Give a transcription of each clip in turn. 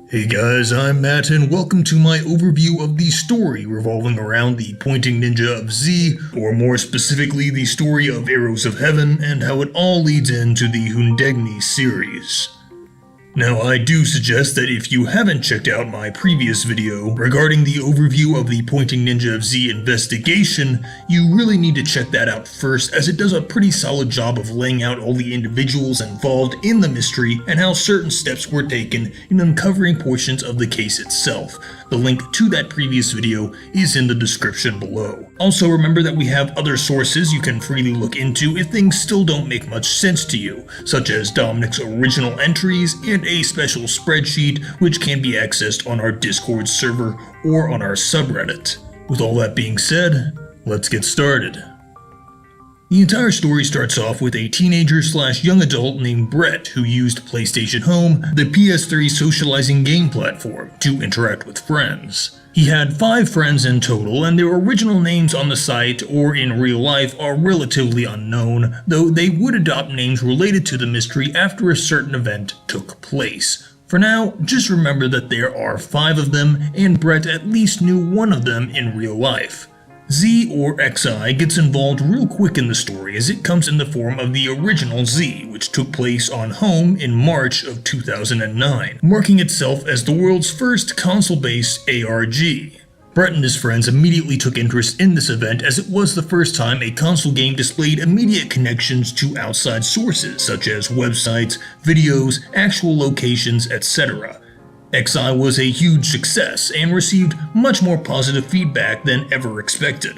Hey guys, I'm Matt and welcome to my overview of the story revolving around the Pointing Ninja of Z, or more specifically the story of Arrows of Heaven and how it all leads into the HUNDEGNI series. Now, I do suggest that if you haven't checked out my previous video regarding the overview of the Pointing Ninja of Z investigation, you really need to check that out first, as it does a pretty solid job of laying out all the individuals involved in the mystery and how certain steps were taken in uncovering portions of the case itself. The link to that previous video is in the description below. Also, remember that we have other sources you can freely look into if things still don't make much sense to you, such as Dominic's original entries and a special spreadsheet which can be accessed on our Discord server or on our subreddit. With all that being said, let's get started. The entire story starts off with a teenager/young adult named Brett who used PlayStation Home, the PS3 socializing game platform, to interact with friends. He had 5 friends in total, and their original names on the site or in real life are relatively unknown, though they would adopt names related to the mystery after a certain event took place. For now, just remember that there are 5 of them, and Brett at least knew one of them in real life. Z, or XI, gets involved real quick in the story as it comes in the form of the original Z, which took place on Home in March of 2009, marking itself as the world's first console-based ARG. Brett and his friends immediately took interest in this event as it was the first time a console game displayed immediate connections to outside sources such as websites, videos, actual locations, etc. XI was a huge success and received much more positive feedback than ever expected.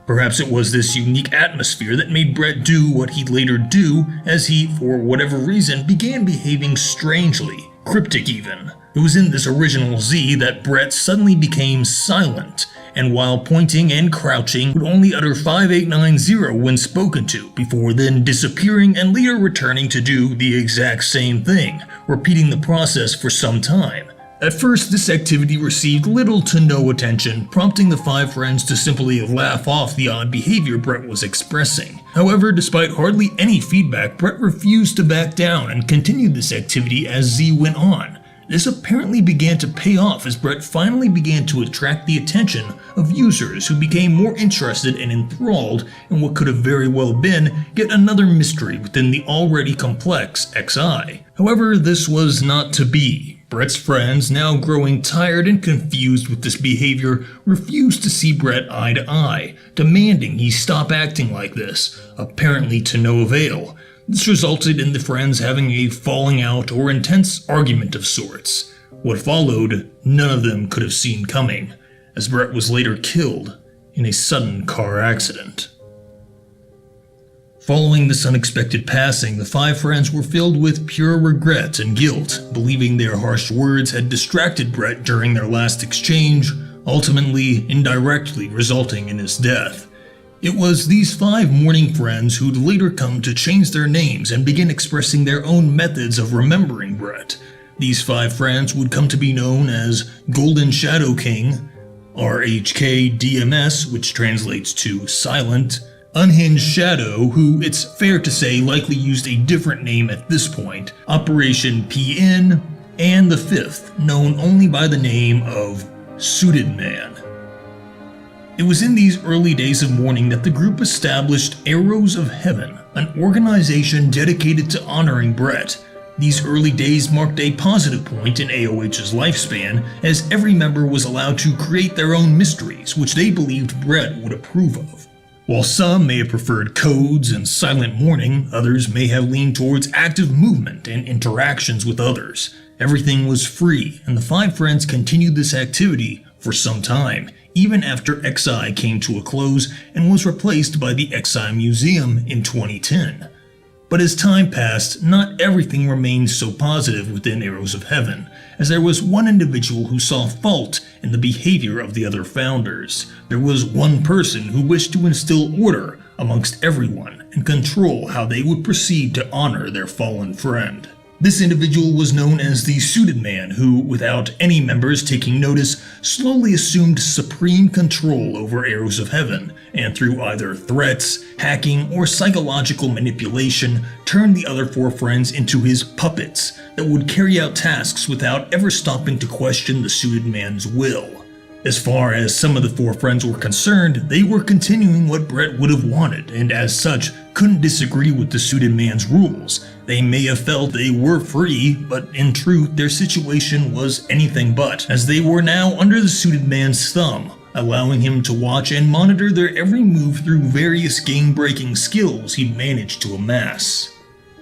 Perhaps it was this unique atmosphere that made Brett do what he'd later do, as he, for whatever reason, began behaving strangely, cryptic even. It was in this original Z that Brett suddenly became silent, and while pointing and crouching would only utter 5890 when spoken to, before then disappearing and later returning to do the exact same thing, repeating the process for some time. At first, this activity received little to no attention, prompting the 5 friends to simply laugh off the odd behavior Brett was expressing. However, despite hardly any feedback, Brett refused to back down and continued this activity as Z went on. This apparently began to pay off as Brett finally began to attract the attention of users who became more interested and enthralled in what could have very well been yet another mystery within the already complex XI. However, this was not to be. Brett's friends, now growing tired and confused with this behavior, refused to see Brett eye to eye, demanding he stop acting like this, apparently to no avail. This resulted in the friends having a falling out or intense argument of sorts. What followed, none of them could have seen coming, as Brett was later killed in a sudden car accident. Following this unexpected passing, the 5 friends were filled with pure regret and guilt, believing their harsh words had distracted Brett during their last exchange, ultimately indirectly resulting in his death. It was these 5 mourning friends who'd later come to change their names and begin expressing their own methods of remembering Brett. These 5 friends would come to be known as Golden Shadow King, RHK-DMS, which translates to Silent, Unhinged Shadow, who it's fair to say likely used a different name at this point, Operation PN, and the 5th, known only by the name of Suited Man. It was in these early days of mourning that the group established Arrows of Heaven, an organization dedicated to honoring Brett. These early days marked a positive point in AOH's lifespan, as every member was allowed to create their own mysteries, which they believed Brett would approve of. While some may have preferred codes and silent mourning, others may have leaned towards active movement and interactions with others. Everything was free, and the 5 friends continued this activity for some time, even after XI came to a close and was replaced by the XI Museum in 2010. But as time passed, not everything remained so positive within Arrows of Heaven, as there was one individual who saw fault in the behavior of the other founders. There was one person who wished to instill order amongst everyone and control how they would proceed to honor their fallen friend. This individual was known as the Suited Man, who, without any members taking notice, slowly assumed supreme control over Arrows of Heaven, and through either threats, hacking, or psychological manipulation, turned the other 4 friends into his puppets that would carry out tasks without ever stopping to question the Suited Man's will. As far as some of the 4 friends were concerned, they were continuing what Brett would have wanted, and as such, couldn't disagree with the Suited Man's rules. They may have felt they were free, but in truth, their situation was anything but, as they were now under the Suited Man's thumb, allowing him to watch and monitor their every move through various game-breaking skills he'd managed to amass.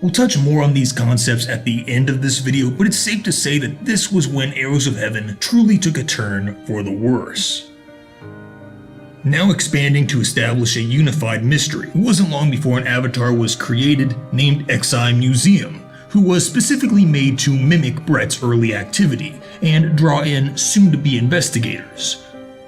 We'll touch more on these concepts at the end of this video, but it's safe to say that this was when Arrows of Heaven truly took a turn for the worse. Now expanding to establish a unified mystery, it wasn't long before an avatar was created named XxMuseum, who was specifically made to mimic Brett's early activity and draw in soon-to-be investigators.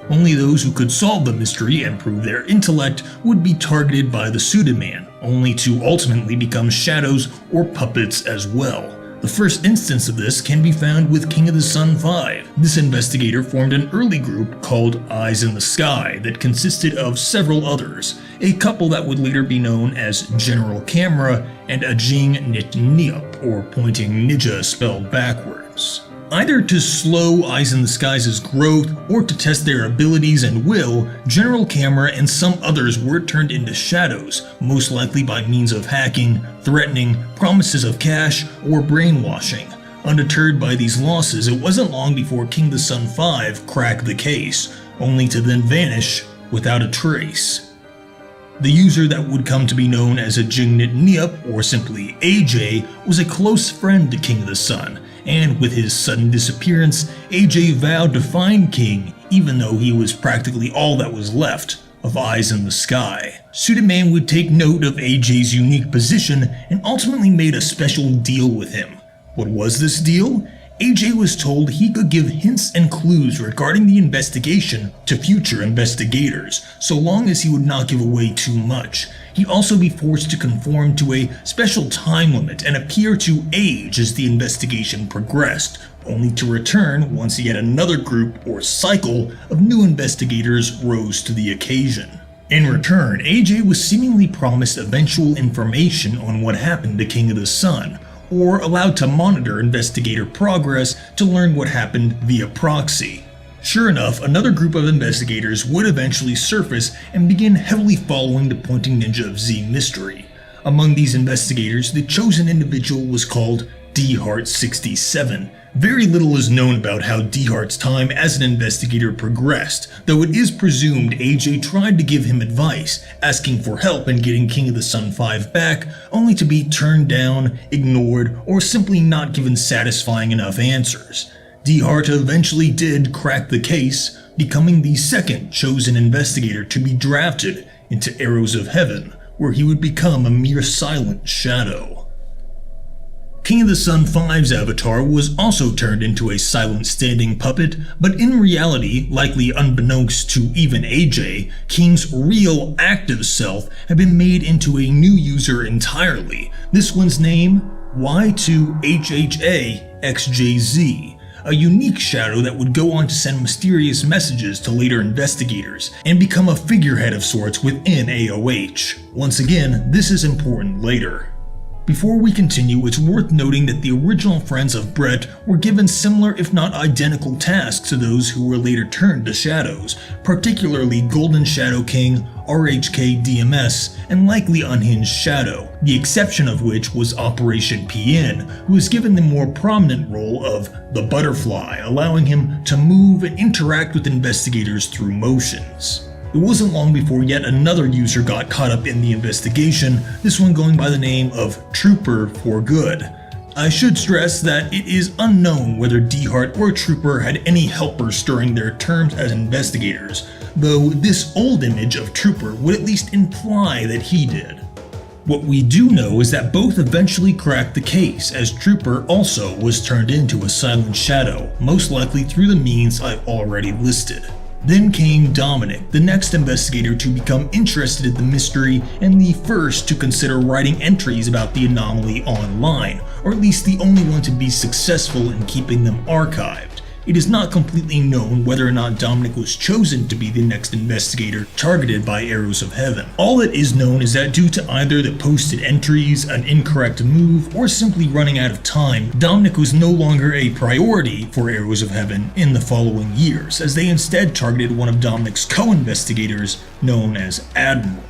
Only those who could solve the mystery and prove their intellect would be targeted by the Suited Man, only to ultimately become shadows or puppets as well. The first instance of this can be found with King of the Sun 5. This investigator formed an early group called Eyes in the Sky that consisted of several others, a couple that would later be known as General Camera and Ajing Nit Niup, or Pointing Ninja spelled backwards. Either to slow Eyes in the Sky's growth or to test their abilities and will, General Camera and some others were turned into shadows, most likely by means of hacking, threatening, promises of cash, or brainwashing. Undeterred by these losses, it wasn't long before King of the Sun 5 cracked the case, only to then vanish without a trace. The user that would come to be known as Ajing Nit Niup, or simply AJ, was a close friend to King of the Sun, and with his sudden disappearance, AJ vowed to find King, even though he was practically all that was left of Eyes in the Sky. Suited Man would take note of AJ's unique position and ultimately made a special deal with him. What was this deal? AJ was told he could give hints and clues regarding the investigation to future investigators, so long as he would not give away too much. He'd also be forced to conform to a special time limit and appear to age as the investigation progressed, only to return once yet another group or cycle of new investigators rose to the occasion. In return, AJ was seemingly promised eventual information on what happened to King of the Sun, or allowed to monitor investigator progress to learn what happened via proxy. Sure enough, another group of investigators would eventually surface and begin heavily following the Pointing Ninja of Z mystery. Among these investigators, the chosen individual was called D-Heart67. Very little is known about how D-Heart's time as an investigator progressed, though it is presumed AJ tried to give him advice, asking for help in getting King of the Sun 5 back, only to be turned down, ignored, or simply not given satisfying enough answers. D-Heart eventually did crack the case, becoming the second chosen investigator to be drafted into Arrows of Heaven, where he would become a mere silent shadow. King of the Sun 5's avatar was also turned into a silent standing puppet, but in reality, likely unbeknownst to even AJ, King's real active self had been made into a new user entirely. This one's name, Y2HHAXJZ. A unique shadow that would go on to send mysterious messages to later investigators, and become a figurehead of sorts within AOH. Once again, this is important later. Before we continue, it's worth noting that the original friends of Brett were given similar if not identical tasks to those who were later turned to shadows, particularly Golden Shadow King, RHK DMS, and likely Unhinged Shadow, the exception of which was Operation PN, who was given the more prominent role of the Butterfly, allowing him to move and interact with investigators through motions. It wasn't long before yet another user got caught up in the investigation, this one going by the name of Trooper for Good. I should stress that it is unknown whether D-Heart or Trooper had any helpers during their terms as investigators, though this old image of Trooper would at least imply that he did. What we do know is that both eventually cracked the case, as Trooper also was turned into a silent shadow, most likely through the means I've already listed. Then came Dominic, the next investigator to become interested in the mystery and the first to consider writing entries about the anomaly online, or at least the only one to be successful in keeping them archived. It is not completely known whether or not Dominic was chosen to be the next investigator targeted by Arrows of Heaven. All that is known is that due to either the posted entries, an incorrect move, or simply running out of time, Dominic was no longer a priority for Arrows of Heaven in the following years, as they instead targeted one of Dominic's co-investigators known as Admiral.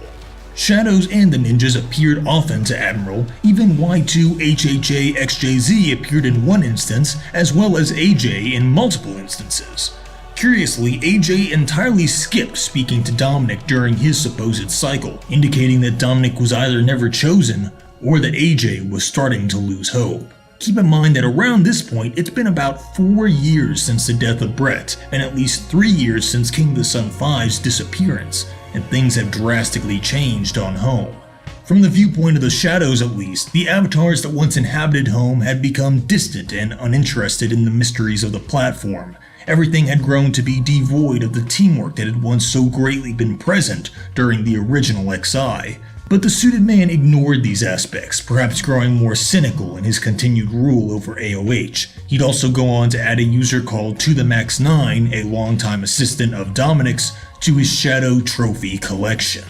Shadows and the ninjas appeared often to Admiral, even Y2HHAXJZ appeared in one instance, as well as AJ in multiple instances. Curiously, AJ entirely skipped speaking to Dominic during his supposed cycle, indicating that Dominic was either never chosen, or that AJ was starting to lose hope. Keep in mind that around this point, it's been about 4 years since the death of Brett, and at least 3 years since King of the Sun 5's disappearance, and things have drastically changed on Home. From the viewpoint of the Shadows at least, the avatars that once inhabited Home had become distant and uninterested in the mysteries of the platform. Everything had grown to be devoid of the teamwork that had once so greatly been present during the original XI. But the Suited Man ignored these aspects, perhaps growing more cynical in his continued rule over AOH. He'd also go on to add a user called ToTheMax9, a longtime assistant of Dominic's, to his Shadow trophy collection.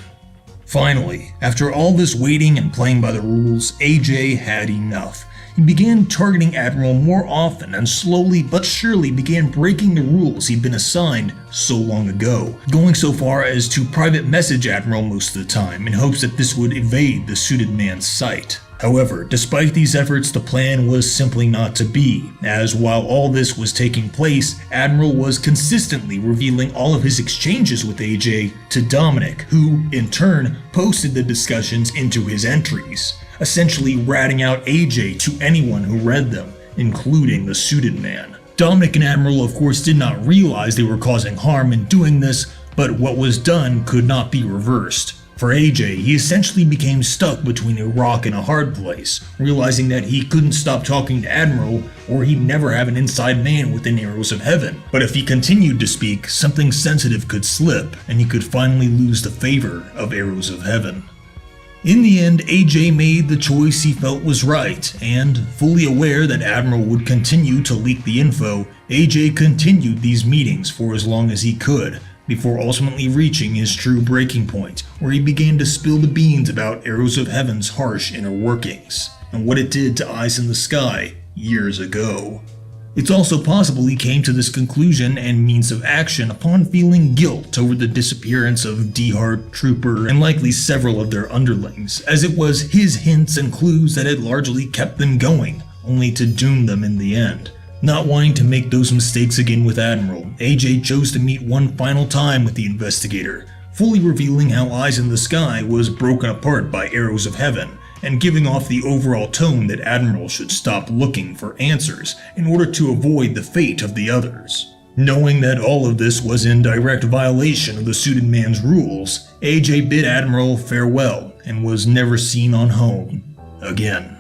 Finally, after all this waiting and playing by the rules, AJ had enough. He began targeting Admiral more often and slowly but surely began breaking the rules he'd been assigned so long ago, going so far as to private message Admiral most of the time in hopes that this would evade the Suited Man's sight. However, despite these efforts, the plan was simply not to be, as while all this was taking place, Admiral was consistently revealing all of his exchanges with AJ to Dominic, who, in turn, posted the discussions into his entries, essentially ratting out AJ to anyone who read them, including the Suited Man. Dominic and Admiral of course did not realize they were causing harm in doing this, but what was done could not be reversed. For AJ, he essentially became stuck between a rock and a hard place, realizing that he couldn't stop talking to Admiral or he'd never have an inside man within Arrows of Heaven. But if he continued to speak, something sensitive could slip and he could finally lose the favor of Arrows of Heaven. In the end, AJ made the choice he felt was right, and, fully aware that Admiral would continue to leak the info, AJ continued these meetings for as long as he could, before ultimately reaching his true breaking point, where he began to spill the beans about Arrows of Heaven's harsh inner workings, and what it did to Eyes in the Sky years ago. It's also possible he came to this conclusion and means of action upon feeling guilt over the disappearance of D-Heart, Trooper, and likely several of their underlings, as it was his hints and clues that had largely kept them going, only to doom them in the end. Not wanting to make those mistakes again with Admiral, AJ chose to meet one final time with the investigator, fully revealing how Eyes in the Sky was broken apart by Arrows of Heaven, and giving off the overall tone that Admiral should stop looking for answers in order to avoid the fate of the others. Knowing that all of this was in direct violation of the Suited Man's rules, AJ bid Admiral farewell and was never seen on Home again.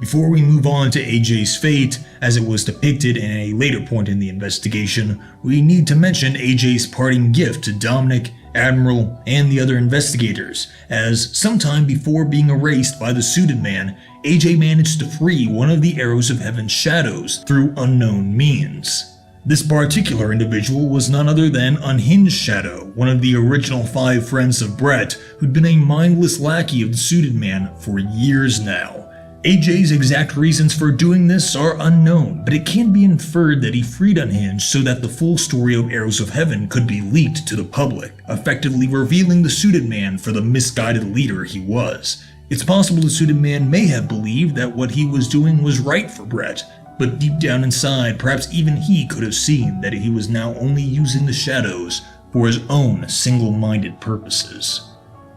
Before we move on to AJ's fate, as it was depicted in a later point in the investigation, we need to mention AJ's parting gift to Dominic, Admiral, and the other investigators, as sometime before being erased by the Suited Man, AJ managed to free one of the Arrows of Heaven's shadows through unknown means. This particular individual was none other than Unhinged Shadow, one of the original 5 friends of Brett, who'd been a mindless lackey of the Suited Man for years now. AJ's exact reasons for doing this are unknown, but it can be inferred that he freed Unhinged so that the full story of Arrows of Heaven could be leaked to the public, effectively revealing the Suited Man for the misguided leader he was. It's possible the Suited Man may have believed that what he was doing was right for Brett, but deep down inside, perhaps even he could have seen that he was now only using the shadows for his own single-minded purposes.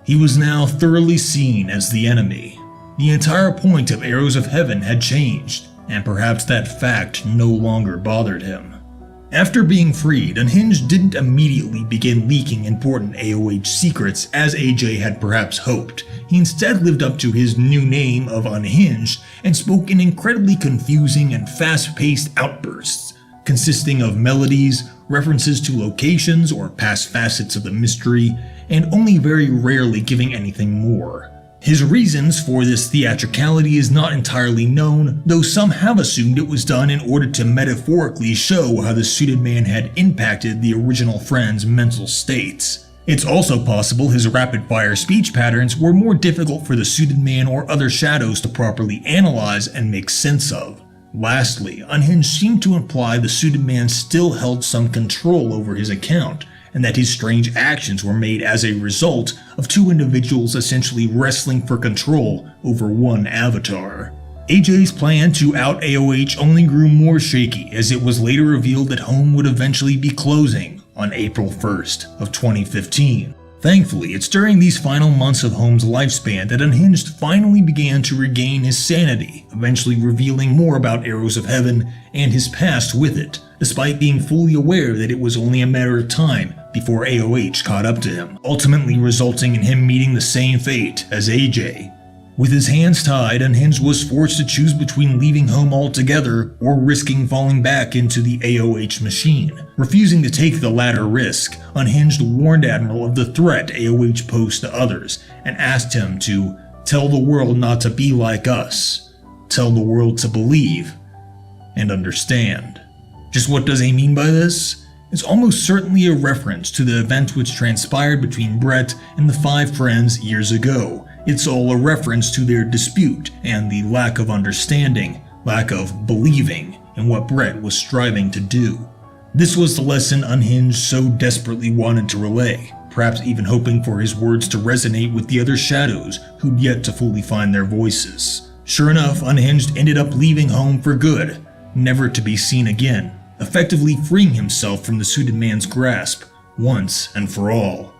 He was now thoroughly seen as the enemy. The entire point of Arrows of Heaven had changed, and perhaps that fact no longer bothered him. After being freed, Unhinged didn't immediately begin leaking important AOH secrets as AJ had perhaps hoped. He instead lived up to his new name of Unhinged and spoke in incredibly confusing and fast-paced outbursts, consisting of melodies, references to locations or past facets of the mystery, and only very rarely giving anything more. His reasons for this theatricality is not entirely known, though some have assumed it was done in order to metaphorically show how the suited man had impacted the original friend's mental states. It's also possible his rapid-fire speech patterns were more difficult for the suited man or other shadows to properly analyze and make sense of. Lastly, Unhinged seemed to imply the suited man still held some control over his account, and that his strange actions were made as a result of two individuals essentially wrestling for control over one avatar. AJ's plan to out AOH only grew more shaky as it was later revealed that Home would eventually be closing on April 1st of 2015. Thankfully, it's during these final months of Home's lifespan that Unhinged finally began to regain his sanity, eventually revealing more about Arrows of Heaven and his past with it, despite being fully aware that it was only a matter of time before AOH caught up to him, ultimately resulting in him meeting the same fate as AJ. With his hands tied, Unhinged was forced to choose between leaving Home altogether or risking falling back into the AOH machine. Refusing to take the latter risk, Unhinged warned Admiral of the threat AOH posed to others and asked him to tell the world not to be like us, tell the world to believe and understand. Just what does he mean by this? It's almost certainly a reference to the event which transpired between Brett and the five friends years ago. It's all a reference to their dispute and the lack of understanding, lack of believing in what Brett was striving to do. This was the lesson Unhinged so desperately wanted to relay, perhaps even hoping for his words to resonate with the other shadows who'd yet to fully find their voices. Sure enough, Unhinged ended up leaving Home for good, never to be seen again, effectively freeing himself from the suited man's grasp, once and for all.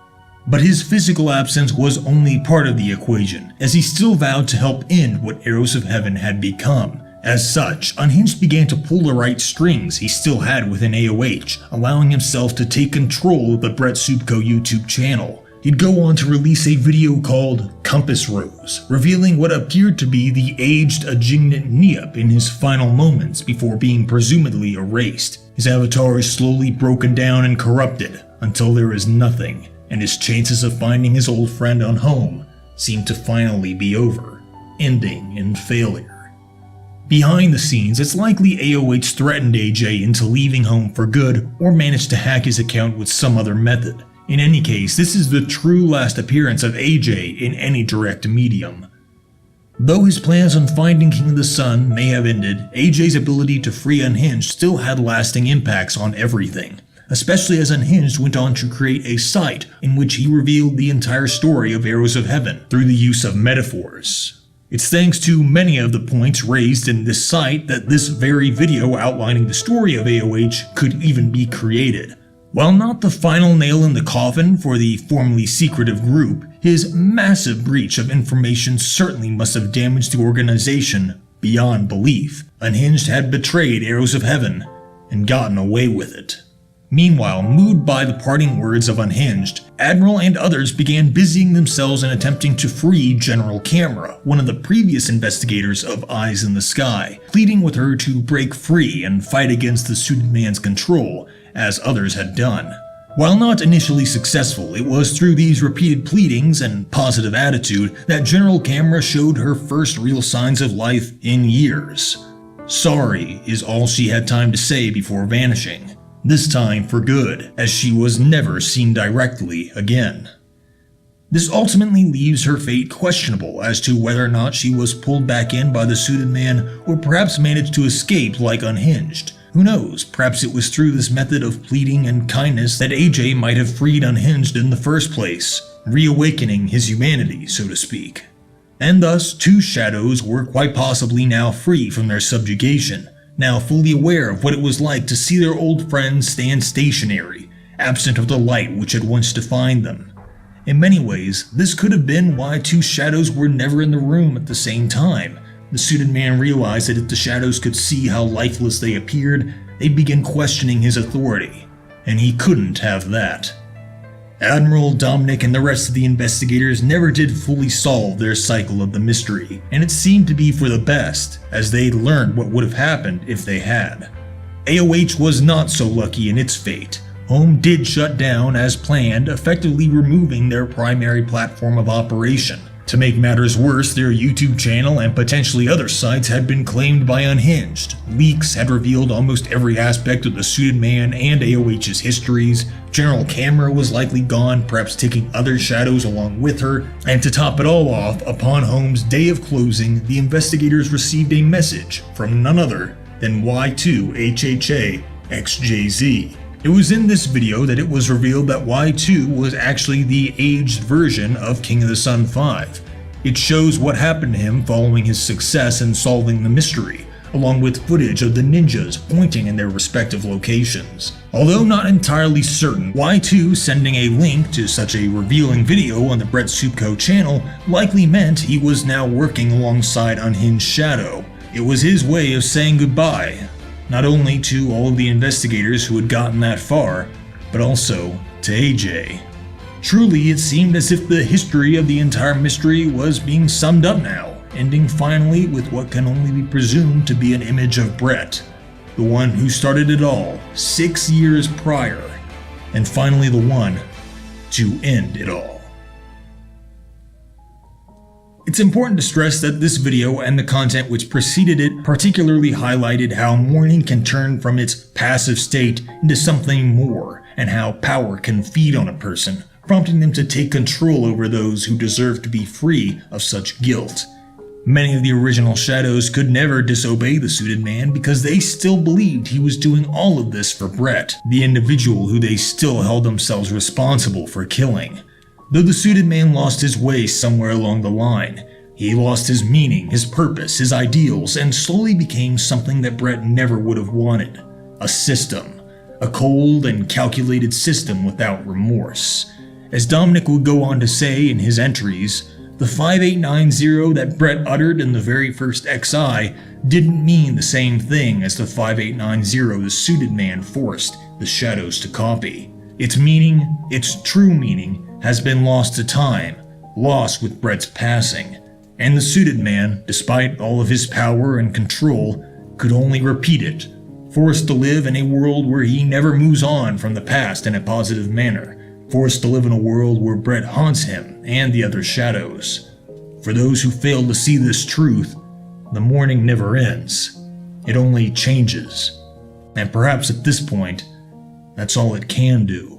But his physical absence was only part of the equation, as he still vowed to help end what Arrows of Heaven had become. As such, Unhinged began to pull the right strings he still had within AOH, allowing himself to take control of the Brett Subco YouTube channel. He'd go on to release a video called Compass Rose, revealing what appeared to be the aged Ajignant Neop in his final moments before being presumably erased. His avatar is slowly broken down and corrupted until there is nothing, and his chances of finding his old friend on Home seem to finally be over, ending in failure. Behind the scenes, it's likely AOH threatened AJ into leaving Home for good or managed to hack his account with some other method. In any case, this is the true last appearance of AJ in any direct medium. Though his plans on finding King of the Sun may have ended, AJ's ability to free Unhinged still had lasting impacts on everything, especially as Unhinged went on to create a site in which he revealed the entire story of Arrows of Heaven through the use of metaphors. It's thanks to many of the points raised in this site that this very video outlining the story of AOH could even be created. While not the final nail in the coffin for the formerly secretive group, his massive breach of information certainly must have damaged the organization beyond belief. Unhinged had betrayed Arrows of Heaven and gotten away with it. Meanwhile, moved by the parting words of Unhinged, Admiral and others began busying themselves in attempting to free General Camera, one of the previous investigators of Eyes in the Sky, pleading with her to break free and fight against the suited man's control, as others had done. While not initially successful, it was through these repeated pleadings and positive attitude that General Camera showed her first real signs of life in years. Sorry is all she had time to say before vanishing. This time for good, as she was never seen directly again. This ultimately leaves her fate questionable as to whether or not she was pulled back in by the suited man or perhaps managed to escape like Unhinged. Who knows, perhaps it was through this method of pleading and kindness that AJ might have freed Unhinged in the first place, reawakening his humanity, so to speak. And thus, two shadows were quite possibly now free from their subjugation, now fully aware of what it was like to see their old friends stand stationary, absent of the light which had once defined them. In many ways, this could have been why two shadows were never in the room at the same time. The suited man realized that if the shadows could see how lifeless they appeared, they'd begin questioning his authority, and he couldn't have that. Admiral, Dominic, and the rest of the investigators never did fully solve their cycle of the mystery, and it seemed to be for the best, as they'd learned what would have happened if they had. AOH was not so lucky in its fate. Home did shut down as planned, effectively removing their primary platform of operation. To make matters worse, their YouTube channel and potentially other sites had been claimed by Unhinged. Leaks had revealed almost every aspect of the Suited Man and AOH's histories. General Camera was likely gone, perhaps taking other shadows along with her. And to top it all off, upon Home's day of closing, the investigators received a message from none other than Y2HHA XJZ. It was in this video that it was revealed that Y2 was actually the aged version of King of the Sun 5. It shows what happened to him following his success in solving the mystery, along with footage of the ninjas pointing in their respective locations. Although not entirely certain, Y2 sending a link to such a revealing video on the Brett Supko channel likely meant he was now working alongside Unhinged Shadow. It was his way of saying goodbye, not only to all of the investigators who had gotten that far, but also to AJ. Truly, it seemed as if the history of the entire mystery was being summed up now, ending finally with what can only be presumed to be an image of Brett, the one who started it all 6 years prior, and finally the one to end it all. It's important to stress that this video and the content which preceded it particularly highlighted how mourning can turn from its passive state into something more, and how power can feed on a person, prompting them to take control over those who deserve to be free of such guilt. Many of the original Shadows could never disobey the Suited Man because they still believed he was doing all of this for Brett, the individual who they still held themselves responsible for killing. Though the Suited Man lost his way somewhere along the line, he lost his meaning, his purpose, his ideals, and slowly became something that Brett never would have wanted. A system. A cold and calculated system without remorse. As Dominic would go on to say in his entries, the 5890 that Brett uttered in the very first XI didn't mean the same thing as the 5890 the Suited Man forced the Shadows to copy. Its meaning, its true meaning, has been lost to time, lost with Brett's passing, and the Suited Man, despite all of his power and control, could only repeat it, forced to live in a world where he never moves on from the past in a positive manner, forced to live in a world where Brett haunts him and the other Shadows. For those who fail to see this truth, the mourning never ends, it only changes, and perhaps at this point, that's all it can do.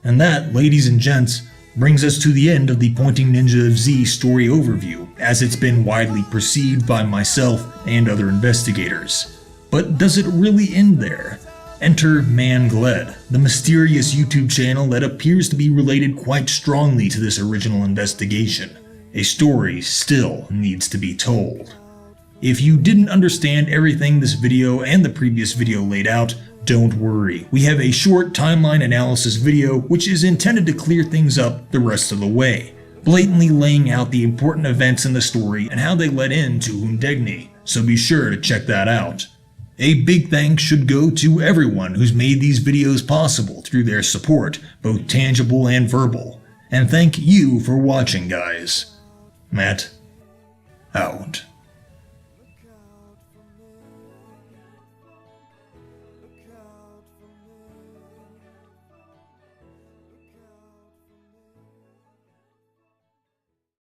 And that, ladies and gents, brings us to the end of the Pointing Ninja of Z story overview, as it's been widely perceived by myself and other investigators. But does it really end there? Enter Mangled, the mysterious YouTube channel that appears to be related quite strongly to this original investigation. A story still needs to be told. If you didn't understand everything this video and the previous video laid out, don't worry. We have a short timeline analysis video which is intended to clear things up the rest of the way, blatantly laying out the important events in the story and how they led into HUNDEGNI, so be sure to check that out. A big thanks should go to everyone who's made these videos possible through their support, both tangible and verbal. And thank you for watching, guys. Matt, out.